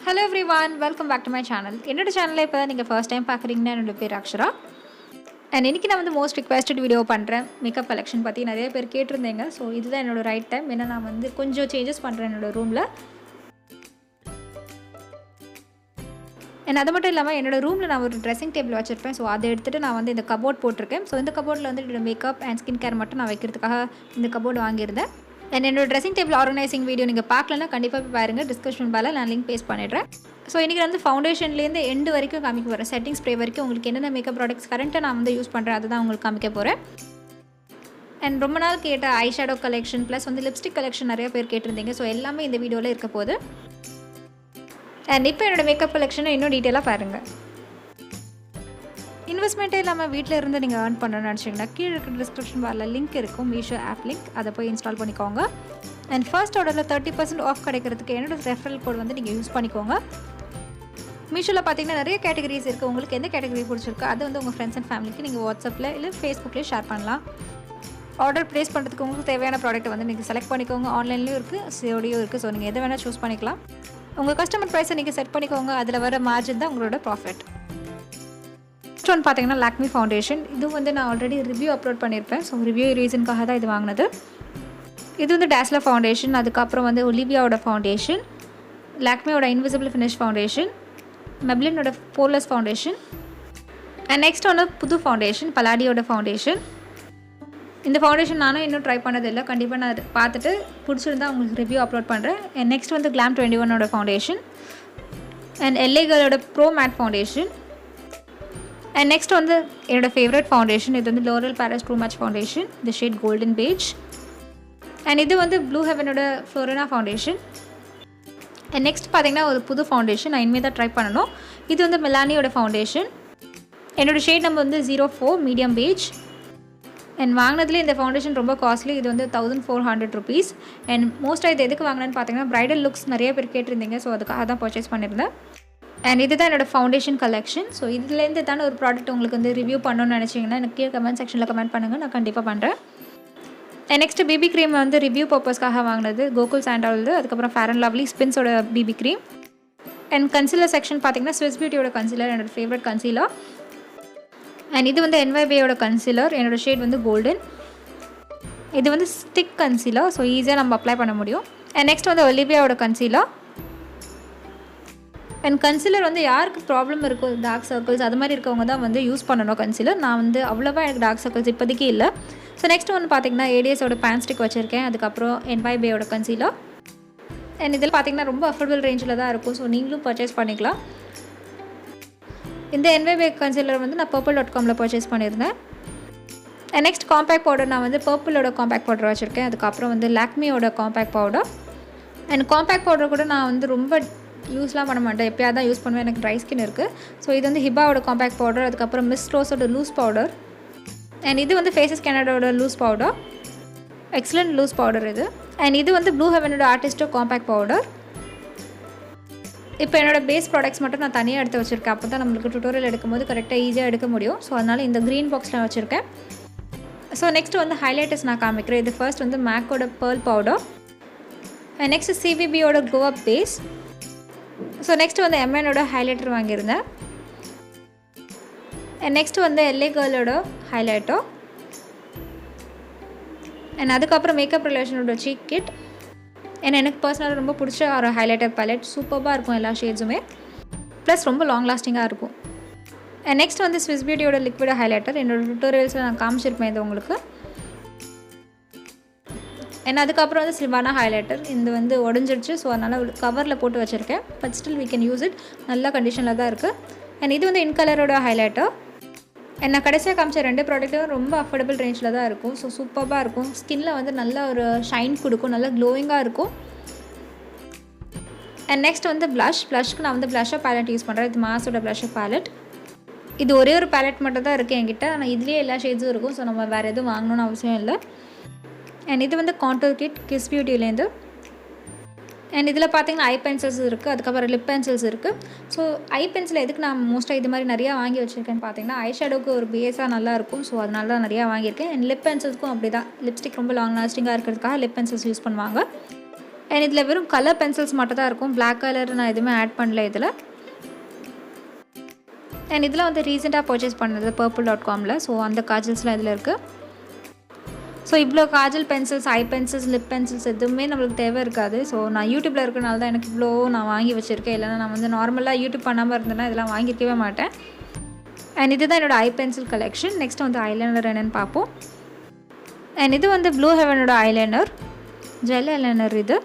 Hello everyone, welcome back to my channel. என்னோட சேனலை இப்போ நீங்கள் ஃபர்ஸ்ட் டைம் பார்க்குறீங்கன்னா என்னோட பேர் அக்ஷரா. அண்ட் இன்றைக்கி நான் வந்து மோஸ்ட் ரிக்வெஸ்டட் வீடியோ பண்ணுறேன். மேக்கப் கலெக்ஷன் பற்றி நிறைய பேர் கேட்டிருந்தீங்க. ஸோ இதுதான் என்னோடய ரைட் டைம். ஏன்னா நான் வந்து கொஞ்சம் சேஞ்சஸ் பண்ணுறேன் என்னோடய ரூமில். அண்ட் அது மட்டும் இல்லாமல் என்னோடய ரூமில் நான் ஒரு ட்ரெஸ்ஸிங் டேபிள் வச்சுருப்பேன். ஸோ அதை எடுத்துகிட்டு நான் வந்து இந்த கபோர்ட் போட்டிருக்கேன். ஸோ இந்த கபோர்டில் வந்து என்னோடய மேக்கப் அண்ட் ஸ்கின் கேர் மட்டும் நான் வைக்கிறதுக்காக இந்த கபோர்டு வாங்கியிருந்தேன். அண்ட் என்னோட ட்ரெஸ்ஸிங் டேபிள் ஆர்கனைசிங் வீடியோ நீங்கள் பார்க்கலன்னா கண்டிப்பாக போய் பாருங்கள். டிஸ்கிரிப்ஷன் பாரில் நான் லிங்க் பேஸ்ட் பண்ணிடுறேன். ஸோ இன்றைக்கி வந்து ஃபவுண்டேஷன்லேருந்து எண்டு வரைக்கும் காமிக்க போகிறேன். செட்டிங் ஸ்ப்ரே வரைக்கும் உங்களுக்கு என்னென்ன மேக்கப் ப்ராடக்ட்ஸ் கரண்ட்டாக நான் வந்து யூஸ் பண்ணுறேன் அதுதான் உங்களுக்கு காமிக்க போகிறேன். அண்ட் ரொம்ப நாள் கேட்ட ஐ ஷேடோ கலெக்ஷன் ப்ளஸ் வந்து லிப்ஸ்டிக் கலெக்ஷன் நிறைய பேர் கேட்டிருந்தீங்க. ஸோ எல்லாமே இந்த வீடியோவில் இருக்க போகுது. அண்ட் இப்போ என்னோடய மேக்கப் கலெக்ஷனை இன்னும் டீட்டெயிலாக பாருங்கள். இன்வெஸ்ட்மெண்ட்டே இல்லாமல் வீட்டில் இருந்து நீங்கள் ஏர்ன் பண்ணணும்னு நினச்சிங்கன்னா கீழே இருக்கிற டிஸ்கிரிப்ஷன் பாரில் லிங்க் இருக்கும், மீஷோ ஆப் லிங்க். அதை போய் இன்ஸ்டால் பண்ணிக்கோங்க. அண்ட் ஃபர்ஸ்ட் ஆர்டரில் 30% ஆஃப் கிடைக்கிறதுக்கு என்னோட ரெஃபரல் கோட் வந்து நீங்கள் யூஸ் பண்ணிக்கோங்க. மீஷோவில் பார்த்தீங்கன்னா நிறைய கேட்டகரிஸ் இருக்குது. உங்களுக்கு எந்த கேட்டகரி பிடிச்சிருக்கோ அதை வந்து உங்கள் ஃப்ரெண்ட்ஸ் அண்ட் ஃபேமிலிக்கு நீங்கள் வாட்ஸ்அப்பில் இல்லை ஃபேஸ்புக்லேயே ஷேர் பண்ணலாம். ஆர்டர் ப்ளேஸ் பண்ணுறதுக்கு உங்களுக்கு தேவையான ப்ராடக்ட்டை வந்து நீங்கள் செலக்ட் பண்ணிக்கோங்க. ஆன்லைன்லேயும் இருக்குது, சிஓடியும் இருக்குது. ஸோ நீங்கள் எதை வேணால் சூஸ் பண்ணிக்கலாம். உங்கள் கஸ்டமர் ப்ரைஸை நீங்கள் செட் பண்ணிக்கோங்க. அதில் வர மார்ஜின் தான் உங்களோட ப்ராஃபிட். நெக்ஸ்ட் ஒன்று பார்த்தீங்கன்னா லாக்மி ஃபவுண்டேஷன். இது வந்து நான் ஆல்ரெடி ரிவ்யூ அப்லோட் பண்ணியிருப்பேன். ஸோ ரிவ்யூ ரீசனுக்காக தான் இது வாங்கினது. இது வந்து டேஸ்லர் ஃபவுண்டேஷன், அதுக்கப்புறம் வந்து ஒலிவியாவோட ஃபவுண்டேஷன், லாக்மியோட இன்விசிபிள் ஃபினிஷ் ஃபவுண்டேஷன், மெப்ளினோட போர்லெஸ் ஃபவுண்டேஷன். அண்ட் நெக்ஸ்ட் ஒன்று புது ஃபவுண்டேஷன், பலாடியோட ஃபவுண்டேஷன். இந்த ஃபவுண்டேஷன் நானும் இன்னும் ட்ரை பண்ணதில்லை. கண்டிப்பாக நான் பார்த்துட்டு பிடிச்சிருந்தா உங்களுக்கு ரிவ்யூ அப்லோட் பண்ணுறேன். அண்ட் நெக்ஸ்ட் வந்து கிளாம் 21ஓட ஃபவுண்டேஷன் அண்ட் எல்ஏ கேர்ளோட pro matte foundation. And next வந்து என்னோடய ஃபேவரட் ஃபவுண்டேஷன். இது வந்து L'Oreal Paris true match foundation, the shade golden beige. And இது வந்து ப்ளூ ஹெவனோட ஃப்ளோரினா ஃபவுண்டேஷன். அண்ட் நெக்ஸ்ட் பார்த்தீங்கன்னா ஒரு புது ஃபவுண்டேஷன் நான் இனிமேல் தான் ட்ரை பண்ணணும். இது வந்து மெலானியோட ஃபவுண்டேஷன். என்னோடய ஷேட் நம்பர் வந்து 04 மீடியம் பேஜ். அண்ட் வாங்கினதுலேயே இந்த ஃபவுண்டேஷன் ரொம்ப காஸ்ட்லி. இது வந்து 1400 rupees. அண்ட் மோஸ்ட்டாக இது எதுக்கு வாங்கினேன்னு பார்த்தீங்கன்னா ப்ரைடல் லுக்ஸ் நிறைய பேர் கேட்டிருந்தீங்க. ஸோ அதுக்காக தான் பர்ச்சேஸ் பண்ணியிருந்தேன். அண்ட் இது தான் என்னோடய ஃபவுண்டேஷன் கலெக்ஷன். ஸோ இதுலேருந்து தானே ஒரு ப்ராடக்ட் உங்களுக்கு வந்து ரிவ்யூ பண்ணணும்னு நினச்சிங்கன்னா எனக்கு கீழே கமெண்ட் செக்ஷனில் கமெண்ட் பண்ணுங்கள், நான் கண்டிப்பாக பண்ணுறேன். அண்ட் நெக்ஸ்ட்டு பிபி க்ரீம் வந்து ரிவ்யூ பர்பஸ்க்காக வாங்கினது கோகுல் சாண்டால்து. அதுக்கப்புறம் ஃபேர் அண்ட் லவ்லி ஸ்பின்ஸோட BB cream. And concealer section பார்த்தீங்கன்னா ஸ்விஸ் பியூட்டியோட கன்சீலர் என்னோடய ஃபேவரட் கன்சீலர். அண்ட் இது வந்து என்வைபியோட கன்சீலர். என்னோடய ஷேட் வந்து கோல்டன். இது வந்து ஸ்டிக் கன்சீலர், ஸோ ஈஸியாக நம்ம அப்ளை பண்ண முடியும். அண்ட் நெக்ஸ்ட் வந்து ஒலிவியாவோட கன்சீலர். அண்ட் கன்சீலர் வந்து யாருக்கு ப்ராப்ளம் இருக்கோ, டார்க் சர்க்கிள்ஸ் அது மாதிரி இருக்கவங்க தான் வந்து யூஸ் பண்ணணும் கன்சீலர். நான் வந்து அவ்வளோவா எனக்கு டார்க் சர்க்கிள்ஸ் இப்போதைக்கு இல்லை. ஸோ நெக்ஸ்ட் ஒன்று பார்த்தீங்கன்னா ஏடிஎஸோட பேன் ஸ்டிக் வச்சுருக்கேன். அதுக்கப்புறம் என்வைபியோட கன்சீலர். அண்ட் இதில் பார்த்தீங்கன்னா ரொம்ப அஃபோர்டபுள் ரேஞ்சில் தான் இருக்கும். ஸோ நீங்களும் பர்ச்சேஸ் பண்ணிக்கலாம். இந்த என்வைபி கன்சீலர் வந்து நான் purple.comல பர்ச்சேஸ் பண்ணியிருந்தேன். அண்ட் நெக்ஸ்ட் காம்பேக்ட் பவுடர் நான் வந்து பர்பிளோட காம்பேக்ட் பவுடர் வச்சுருக்கேன். அதுக்கப்புறம் வந்து லாக்மியோட compact powder. And compact powder கூட நான் வந்து ரொம்ப யூஸ்லாம் பண்ண மாட்டேன், எப்போயாவது தான் யூஸ் பண்ணுவேன். எனக்கு ட்ரை ஸ்கின் இருக்குது. ஸோ இது வந்து ஹிபாவோட காம்பேக்ட் பவுடர். அதுக்கப்புறம் மிஸ் ரோஸோட லூஸ் பவுடர். அண்ட் இது வந்து ஃபேஸஸ் கேனடாவோட loose powder, excellent loose powder இது. அண்ட் இது வந்து ப்ளூ ஹெவனோட ஆர்டிஸ்டோ காம்பேக்ட் பவுடர். இப்போ என்னோடய பேஸ் ப்ராடக்ட்ஸ் மட்டும் நான் தனியாக எடுத்து வச்சுருக்கேன். அப்போ தான் நம்மளுக்கு டுட்டோரியல் எடுக்கும்போது கரெக்டாக ஈஸியாக எடுக்க முடியும். ஸோ அதனால் இந்த க்ரீன் பாக்ஸில் வச்சுருக்கேன். ஸோ நெக்ஸ்ட் வந்து ஹைலைட்டர்ஸ் நான் காமிக்கிறேன். இது ஃபர்ஸ்ட் வந்து மேக்கோட பேர்ல் பவுடர். அண்ட் நெக்ஸ்ட் சிவிபியோட glow up base. So next வந்து எம்எனோட ஹைலைட்டர் வாங்கியிருந்தேன். அண்ட் நெக்ஸ்ட் வந்து எல்ஏ கேர்ளோட ஹைலைட்டர். அண்ட் அதுக்கப்புறம் மேக்கப் ரிலேஷனோட சீக் கிட். ஏன்னா எனக்கு பர்சனலாக ரொம்ப பிடிச்ச ஒரு ஹைலைட்டர் பேலட். சூப்பராக இருக்கும் எல்லா ஷேட்ஸுமே, ப்ளஸ் ரொம்ப லாங் லாஸ்டிங்காக இருக்கும். அண்ட் நெக்ஸ்ட் வந்து ஸ்விஸ் பியூட்டியோட லிக்விட் ஹைலைட்டர். என்னோடய டுட்டோரியல்ஸில் நான் காமிச்சிருப்பேன் இது உங்களுக்கு. அண்ட் அதுக்கப்புறம் வந்து சில்வானா ஹைலைட்டர். இது வந்து உடஞ்சிடுச்சு. ஸோ அதனால் கவரில் போட்டு வச்சுருக்கேன். But still we can use it. நல்ல கண்டிஷனில் தான் இருக்குது. அண்ட் இது வந்து இன் கலரோட ஹைலைட்டர். அண்ட் நான் கடைசியாக காமிச்ச 2 ப்ராடக்ட்டும் ரொம்ப அஃபோர்டபுள் ரேஞ்சில் தான் இருக்கும். ஸோ சூப்பராக இருக்கும். ஸ்கின்னில் வந்து நல்ல ஒரு ஷைன் கொடுக்கும், நல்ல க்ளோயிங்காக இருக்கும். அண்ட் நெக்ஸ்ட் வந்து ப்ளஷ்க்கு நான் வந்து ப்ளஷர் பேலட் யூஸ் பண்ணுறேன். இது மாஸோட ப்ளஷர் பேலட். இது ஒரே ஒரு பேலட் மட்டும் தான் இருக்குது என்கிட்ட. ஆனால் இதுலேயே எல்லா ஷேட்ஸும் இருக்கும். ஸோ நம்ம வேறு எதுவும் வாங்கணும்னு அவசியம் இல்லை. அண்ட் இது வந்து கான்டோர் கிட் கிஸ் பியூட்டிலேருந்து. அண்ட் இதில் பார்த்தீங்கன்னா ஐ பென்சில்ஸ் இருக்குது, அதுக்கப்புறம் லிப் பென்சில்ஸ் இருக்குது. ஸோ ஐ பென்சில் எதுக்கு நான் மோஸ்ட்டாக இது மாதிரி நிறையா வாங்கி வச்சுருக்கேன்னு பார்த்தீங்கன்னா ஐ ஷேடோவுக்கு ஒரு பேஸாக நல்லாயிருக்கும். ஸோ அதனால தான் நிறையா வாங்கியிருக்கேன். அண்ட் லிப் பென்சில்ஸ்க்கும் அப்படி தான், லிப்ஸ்டிக் ரொம்ப லாங் லாஸ்டிங்காக இருக்கிறதுக்காக லிப் பென்சில்ஸ் யூஸ் பண்ணுவாங்க. அண்ட் இதில் வெறும் கலர் பென்சில்ஸ் மட்டும் தான் இருக்கும். பிளாக் கலர் நான் எதுவுமே ஆட் பண்ணல இதில். அண்ட் இதில் வந்து ரீசெண்டாக பர்ச்சேஸ் பண்ணது purple.comல. ஸோ அந்த காஜல்ஸ்லாம் இதில் இருக்குது. ஸோ இவ்வளோ காஜல் பென்சில்ஸ், ஐ பென்சில்ஸ், லிப் பென்சில்ஸ் எதுவுமே நம்மளுக்கு தேவை இருக்காது. ஸோ நான் யூடியூப்பில் இருக்கிறனால தான் எனக்கு இவ்வளோ நான் வாங்கி வச்சுருக்கேன். இல்லைனா நான் வந்து நார்மலாக யூடியூப் பண்ணாமல் இருந்தேன்னா இதெல்லாம் வாங்கியிருக்கவே மாட்டேன். அண்ட் இது தான் என்னோடய ஐ பென்சில் கலெக்ஷன். நெக்ஸ்ட் வந்து ஐலைனர் என்னென்னு பார்ப்போம். அண்ட் இது வந்து ப்ளூ ஹெவனோட ஐலைனர், ஜெல் ஐலைனர் இது.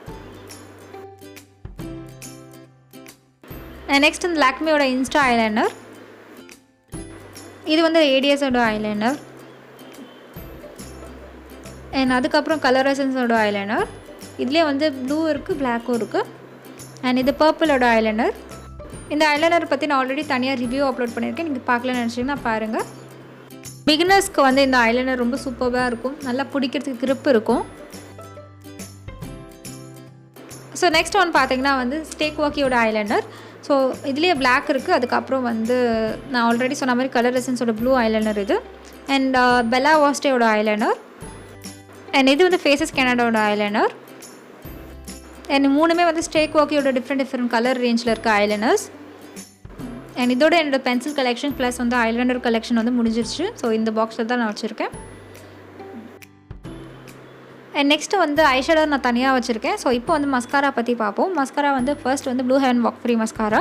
அண்ட் நெக்ஸ்ட் வந்து லாக்மியோட இன்ஸ்டா ஐலைனர். இது வந்து ஏடிஎஸோட ஐலைனர். அண்ட் அதுக்கப்புறம் கலர் எசன்ஸோட ஐலைனர். இதுலேயே வந்து ப்ளூ இருக்குது, பிளாக்கும் இருக்குது. அண்ட் இது பர்பிளோட ஐலைனர். இந்த ஐலைனர் பற்றி நான் ஆல்ரெடி தனியாக ரிவ்யூ அப்லோட் பண்ணியிருக்கேன். நீங்கள் பார்க்கலன்னு நினச்சிங்கன்னா பாருங்கள். பிகினர்ஸ்க்கு வந்து இந்த ஐலைனர் ரொம்ப சூப்பராக இருக்கும். நல்லா பிடிக்கிறதுக்கு grip இருக்கும். ஸோ நெக்ஸ்ட் ஒன் பார்த்தீங்கன்னா வந்து ஸ்டேக் வாக்கியோட ஐலைனர். ஸோ இதுலேயே பிளாக் இருக்குது. அதுக்கப்புறம் வந்து நான் ஆல்ரெடி சொன்ன மாதிரி கலர் எசன்ஸோட ப்ளூ ஐலைனர் இது. அண்ட் பெல்லா வாஸ்டேயோட ஐலைனர். அண்ட் இது வந்து ஃபேஸஸ் கனடாவோட ஐலைனர். அண்ட் மூணுமே வந்து ஸ்டேக் வாக்கியோட டிஃப்ரெண்ட் கலர் ரேஞ்சில் இருக்க ஐலைனர்ஸ். அண்ட் இதோட என்னோடய பென்சில் கலெக்ஷன் ப்ளஸ் வந்து ஐலைனர் கலெக்ஷன் வந்து முடிஞ்சிருச்சு. ஸோ இந்த பாக்ஸில் தான் நான் வச்சுருக்கேன். அண்ட் நெக்ஸ்ட்டு வந்து ஐஷேடோ நான் தனியாக வச்சுருக்கேன். ஸோ இப்போ வந்து மஸ்காரா பற்றி பார்ப்போம். மஸ்காரா வந்து ஃபர்ஸ்ட் வந்து blue heaven walk free mascara,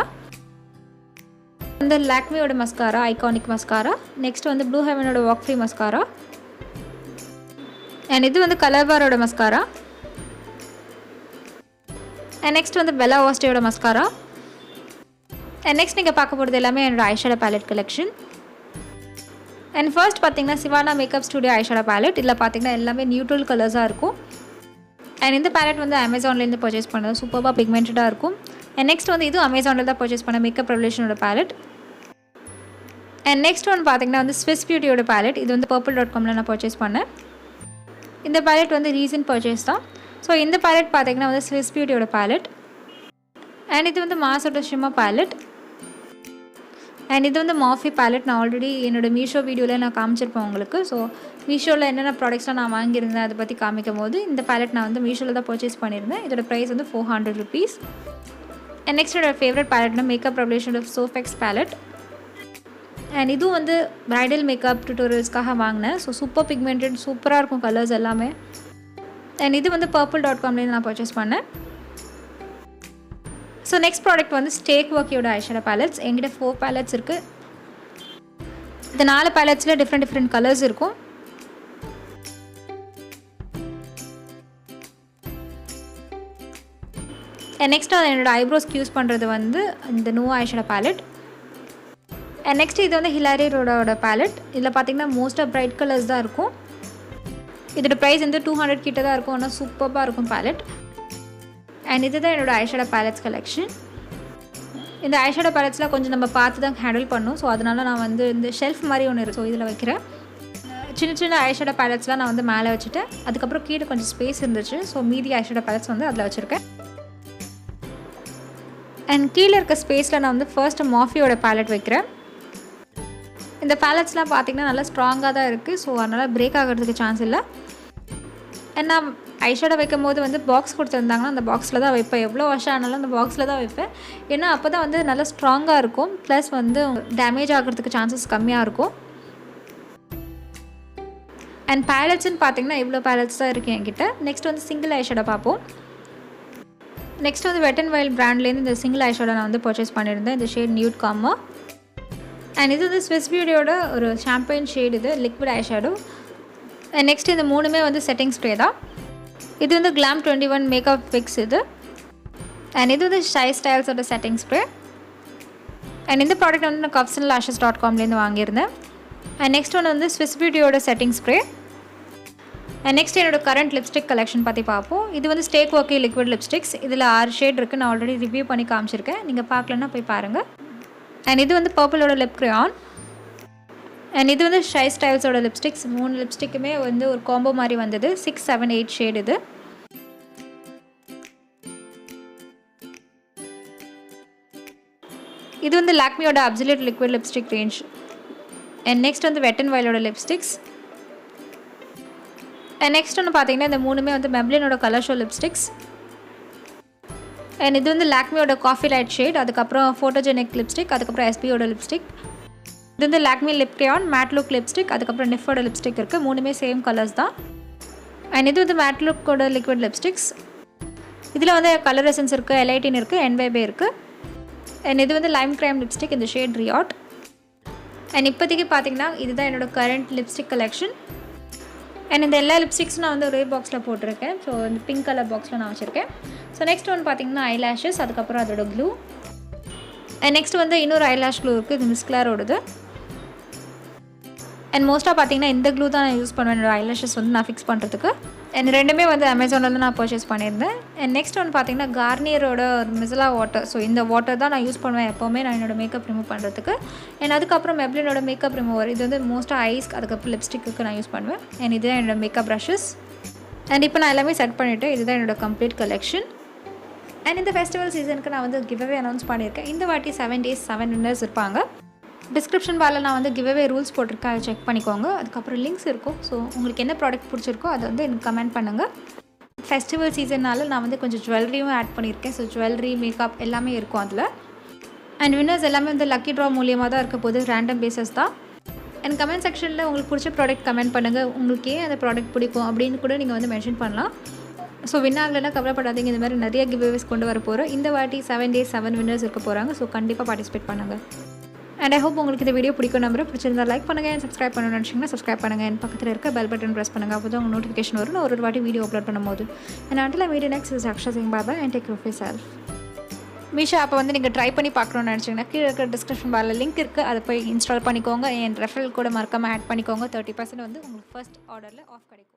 வந்து லாக்மியோட மஸ்காரா, ஐகானிக் மஸ்காரா. நெக்ஸ்ட் வந்து ப்ளூ ஹெவனோட வாக் ஃப்ரீ மஸ்காரா. அண்ட் இது வந்து கலர் பாரோட மஸ்காரா. அண்ட் நெக்ஸ்ட் வந்து பெல்லா வாஸ்டேயோட மஸ்காரா. அண்ட் நெக்ஸ்ட் நீங்கள் பார்க்க போகிறது எல்லாமே என்னோடய eyeshadow palette collection. And first பார்த்தீங்கன்னா சிவானா மேக்கப் ஸ்டுடியோ ஐஷேடோ பேலட். இதில் பார்த்தீங்கன்னா எல்லாமே நியூட்ரல் கலர்ஸாக இருக்கும். அண்ட் இந்த பேலட் வந்து அமேசான்லேருந்து பர்ச்சேஸ் பண்ணது. சூப்பராக பிக்மெண்டடாக இருக்கும். அண்ட் நெக்ஸ்ட் வந்து இதுவும் அமேசானில் தான் பர்ச்சேஸ் பண்ண மேக்கப் ரெவல்யூஷனோட பேலட். அண்ட் நெக்ஸ்ட் ஒன் பார்த்தீங்கன்னா வந்து ஸ்விஸ் பியூட்டியோட பேலட். இது வந்து purple.comல நான் பர்ச்சேஸ் பண்ணேன். இந்த பேலட் வந்து ரீசன்ட் பர்ச்சேஸ் தான். ஸோ இந்த பேலட் பார்த்தீங்கன்னா வந்து ஸ்விஸ் பியூட்டியோட பேலட். அண்ட் இது வந்து மாஸோட ஷிம்மா பேலட். அண்ட் இது வந்து மாஃபி பேலட். நான் ஆல்ரெடி என்னோடய மீஷோ வீடியோவில் நான் காமிச்சிருப்பேன் உங்களுக்கு. ஸோ மீஷோவில் என்னென்ன ப்ராடக்ட்ஸ்லாம் நான் வாங்கியிருந்தேன் அதை பற்றி காமிக்கும் போது இந்த பேலட் நான் வந்து மீஷோவில் தான் பர்ச்சேஸ் பண்ணியிருந்தேன். இதோட ப்ரைஸ் வந்து 400 rupees. அண்ட் நெக்ஸ்ட் என்னோடய ஃபேவரட் பேலட்னா மேக்கப் ரெவல்யூஷனோட சோஃபெக்ஸ் பேலட். அண்ட் இதுவும் வந்து ப்ரைடல் மேக்கப் டியூட்டோரியல்ஸ்க்காக வாங்கினேன். ஸோ சூப்பர் பிக்மெண்டட், சூப்பராக இருக்கும் கலர்ஸ் எல்லாமே. அண்ட் இது வந்து purple.comலேருந்து நான் பர்ச்சேஸ் பண்ணேன். ஸோ நெக்ஸ்ட் ப்ராடக்ட் வந்து ஸ்டேக் வாக்கியோட ஐஷேடோ பேலட்ஸ். என்கிட்ட 4 பேலட்ஸ் இருக்குது. இந்த 4 பேலட்ஸில் டிஃப்ரெண்ட் கலர்ஸ் இருக்கும். நெக்ஸ்ட் என்னோடய ஐப்ரோஸ்க்கு யூஸ் பண்ணுறது வந்து இந்த no eyeshadow palette. And next இது வந்து ஹிலாரி ரோடோட பேலட். இதில் பார்த்தீங்கன்னா மோஸ்ட்டாக பிரைட் கலர்ஸ் தான் இருக்கும். இதோட ப்ரைஸ் வந்து 200 கிட்ட தான் இருக்கும். ஆனால் சூப்பராக இருக்கும் பேலட். அண்ட் இது தான் என்னோடய ஐஷேடோ பேலட்ஸ் கலெக்ஷன். இந்த ஐஷேடோ பேலட்ஸ்லாம் கொஞ்சம் நம்ம பார்த்து தான் ஹேண்டில் பண்ணணும். ஸோ அதனால நான் வந்து இந்த ஷெல்ஃப் மாதிரி ஒன்று இருக்குது. ஸோ இதில் வைக்கிறேன். சின்ன ஐஷேடோ பேலட்ஸ்லாம் நான் வந்து மேலே வச்சுட்டேன். அதுக்கப்புறம் கீழே கொஞ்சம் ஸ்பேஸ் இருந்துச்சு. ஸோ மீதி ஐஷேடோ பேலட்ஸ் வந்து அதில் வச்சுருக்கேன். அண்ட் கீழே இருக்க ஸ்பேஸில் நான் வந்து ஃபர்ஸ்ட்டு மாஃபியோட பேலட் வைக்கிறேன். இந்த பேலட்ஸ்லாம் பார்த்திங்கன்னா நல்லா ஸ்ட்ராங்காக தான் இருக்குது. ஸோ அதனால் பிரேக் ஆகிறதுக்கு சான்ஸ் இல்லை. அண்ட் நான் ஐஷேடோ வைக்கும் போது வந்து பாக்ஸ் கொடுத்துருந்தாங்கன்னா அந்த பாக்ஸில் தான் வைப்பேன். எவ்வளோ வருஷம் ஆனாலும் அந்த பாக்ஸில் தான் வைப்பேன். ஏன்னா அப்போ தான் வந்து நல்லா ஸ்ட்ராங்காக இருக்கும். ப்ளஸ் வந்து டேமேஜ் ஆகிறதுக்கு சான்சஸ் கம்மியாக இருக்கும். அண்ட் பேலட்ஸ்ன்னு பார்த்தீங்கன்னா இவ்வளோ பேலட்ஸ் தான் இருக்குது என்கிட்ட. நெக்ஸ்ட் வந்து சிங்கிள் ஐஷேடோ பார்ப்போம். நெக்ஸ்ட் வந்து வெட் அண்ட் வைல்ட் பிராண்ட்லேருந்து இந்த சிங்கிள் ஐஷேடோ நான் வந்து பர்ச்சேஸ் பண்ணியிருந்தேன். இந்த ஷேட் நியூட் காமா. அண்ட் இது வந்து ஸ்விஸ் பியூட்டியோட ஒரு ஷாம்பைன் ஷேட். இது லிக்விட் ஐஷேடோ. அண்ட் நெக்ஸ்ட் இந்த மூணுமே வந்து செட்டிங் ஸ்ப்ரே தான். இது வந்து Glam 21 மேக்கப் ஃபிக்ஸ் இது. அண்ட் இது வந்து ஷை ஸ்டைல்ஸோட செட்டிங் ஸ்ப்ரே. அண்ட் இந்த ப்ராடக்ட் வந்து நான் cuffsandlashes.comலேருந்து வாங்கியிருந்தேன். அண்ட் நெக்ஸ்ட் ஒன்று வந்து ஸ்விஸ் பியூட்டியோட செட்டிங் ஸ்ப்ரே. அண்ட் நெக்ஸ்ட் என்னோட கரண்ட் லிப்ஸ்டிக் கலெக்ஷன் பற்றி பார்ப்போம். இது வந்து ஸ்டேக் வாக்கி லிக்விட் லிப்ஸ்டிக்ஸ். இதில் 6 ஷேட் இருக்குது. நான் ஆல்ரெடி ரிவ்யூ பண்ணி காமிச்சிருக்கேன். நீங்கள் பார்க்கலன்னா போய் பாருங்கள். அண்ட் இது வந்து பர்பிளோட லிப் க்ரையான். அண்ட் இது வந்து ஷை ஸ்டைல்ஸோட லிப்ஸ்டிக்ஸ். 3 லிப்ஸ்டிக்குமே வந்து ஒரு காம்போ மாதிரி வந்தது. 6, 7, 8 ஷேட் இது. இது வந்து லாக்மியோட absolute liquid lipstick range. And next வந்து வெட் அண்ட் வைல்டோட லிப்ஸ்டிக்ஸ். அண்ட் நெக்ஸ்ட் ஒன்று பார்த்தீங்கன்னா இந்த மூணுமே வந்து மெப்ளினோட கலர் ஷோ லிப்ஸ்டிக்ஸ். அண்ட் இது வந்து லாக்மியோட காஃபி லைட் ஷேட், அதுக்கப்புறம் ஃபோட்டோஜெனிக் லிப்ஸ்டிக், அதுக்கப்புறம் எஸ்பியோட லிப்ஸ்டிக். இது வந்து Lakme lip crayon, matte look lipstick, அதுக்கப்புறம் நிஃபோட லிப்ஸ்டிக் இருக்குது. மூணுமே சேம் கலர்ஸ் தான். அண்ட் இது வந்து மேட் லுக்கோட லிக்விட் லிப்ஸ்டிக்ஸ். இதில் வந்து கலர் எசன்ஸ் இருக்குது, எலைட்டின் இருக்குது, என்வைபே இருக்குது. அண்ட் இது வந்து லைம் கிரைம் லிப்ஸ்டிக், இந்த ஷேட் ரியாட். அண்ட் இப்போதைக்கு பார்த்தீங்கன்னா இதுதான் என்னோடய கரண்ட் லிப்ஸ்டிக் கலெக்ஷன். அண்ட் இந்த எல்லா லிப்ஸ்டிக்ஸும் நான் வந்து ஒரே பாக்ஸில் போட்டிருக்கேன். ஸோ இந்த பிங்க் கலர் பாக்ஸில் நான் வச்சுருக்கேன். ஸோ நெக்ஸ்ட் ஒன்று பார்த்தீங்கன்னா ஐலாஷஸ், அதுக்கப்புறம் அதோட க்ளூ. அண்ட் நெக்ஸ்ட் வந்து இன்னொரு ஐலாஷ் க்ளூ இருக்குது, இது மிஸ்க்லாரோடது. அண்ட் மோஸ்ட்டாக பார்த்தீங்கன்னா இந்த க்ளூ தான் நான் யூஸ் பண்ணுவேன் என்னோடய ஐலாஷஸ் வந்து நான் ஃபிக்ஸ் பண்ணுறதுக்கு. அண்ட் ரெண்டுமே வந்து அமேசானில் நான் பர்ச்சேஸ் பண்ணியிருந்தேன். அண்ட் நெக்ஸ்ட் ஒன்று பார்த்தீங்கன்னா கார்னியரோட மிசலா வாட்டர். ஸோ இந்த வாட்டர் தான் நான் யூஸ் பண்ணுவேன் எப்போவுமே நான் என்னோடய மேக்கப் ரிமூவ் பண்ணுறதுக்கு. அண்ட் அதுக்கப்புறம் மெப்ளினோட மேக்கப் ரிமூவர், இது வந்து மோஸ்ட்டாக ஐஸ் அதுக்கப்புறம் லிப்ஸ்டிக்கு நான் யூஸ் பண்ணுவேன். அண்ட் இதுதான் என்னோடய மேக்கப் ப்ரஷஸ். அண்ட் இப்போ நான் எல்லாமே செட் பண்ணிவிட்டு இதுதான் என்னோடய கம்ப்ளீட் கலெக்ஷன். அண்ட் இந்த ஃபெஸ்டிவல் சீசனுக்கு நான் வந்து கிவ்அவே அனௌன்ஸ் பண்ணியிருக்கேன். இந்த வாட்டி 7 days 7 winners இருப்பாங்க. டிஸ்கிரிப்ஷன் பாரில் நான் வந்து கிவ்அவே ரூல்ஸ் போட்டிருக்கேன், அதை செக் பண்ணிக்கோங்க. அதுக்கப்புறம் லிங்க்ஸ் இருக்கும். ஸோ உங்களுக்கு என்ன ப்ராடக்ட் பிடிச்சிருக்கோ அதை வந்து எனக்கு கமெண்ட் பண்ணுங்கள். ஃபெஸ்டிவல் சீசனால் நான் வந்து கொஞ்சம் ஜுவல்லரியும் ஆட் பண்ணியிருக்கேன். ஸோ ஜுவல்லரி, மேக்கப் எல்லாமே இருக்கும் அதில். அண்ட் வின்னர்ஸ் எல்லாமே வந்து லக்கி ட்ரா மூலியமாக தான் இருக்க போது, ரேண்டம் பேசஸ் தான். அண்ட் கமெண்ட் செக்ஷனில் உங்களுக்கு பிடிச்ச ப்ராடக்ட் கமெண்ட் பண்ணுங்கள். உங்களுக்கு ஏன் அந்த ப்ராடக்ட் பிடிக்கும் அப்படின்னு கூட நீங்கள் வந்து மென்ஷன் பண்ணலாம். ஸோ வின் ஆகலைன்னா கவலைப்படாதீங்க, இந்த மாதிரி நிறைய கிவ்அவேஸ் கொண்டு வர போகிறோம். இந்த வாட்டி 7 days 7 winners இருக்க போகிறாங்க. ஸோ கண்டிப்பாக பார்ட்டிசிபேட் பண்ணுங்கள். அண்ட் ஐ ஹோப் உங்களுக்கு இந்த வீடியோ பிடிக்கும் நம்புறேன். பிடிச்சிருந்தா லைக் பண்ணுங்கள். அண்ட் சப்ஸ்கிரைப் பண்ணணும்னு நினச்சிங்கன்னா சப்ஸ்கிரைப் பண்ணுங்கள். என் பக்கத்தில் இருக்க பெல் பட்டன் ப்ரெஸ் பண்ணுங்கள். அப்போ தான் உங்களுக்கு நோட்டிஃபிகேஷன் வரும் நான் ஒரு வாட்டி வீடியோ அப்லோட் பண்ணும்போது. And until media next is Aksha Singh பாபா and take care of yourself. Meesho ஆப்பை வந்து நீங்கள் ட்ரை பண்ணி பார்க்கணுன்னு நினச்சிங்கன்னா கீழே இருக்கிற டிஸ்கிரிப்ஷன் பாரில் லிங்க் இருக்குது, அதை போய் இன்ஸ்டால் பண்ணிக்கோங்க. என் ரெஃபரல் கூட மறக்காமல் ஆட் பண்ணிக்கோங்க. 30% வந்து உங்களுக்கு ஃபர்ஸ்ட் ஆர்டரில் ஆஃப் கிடைக்கும்.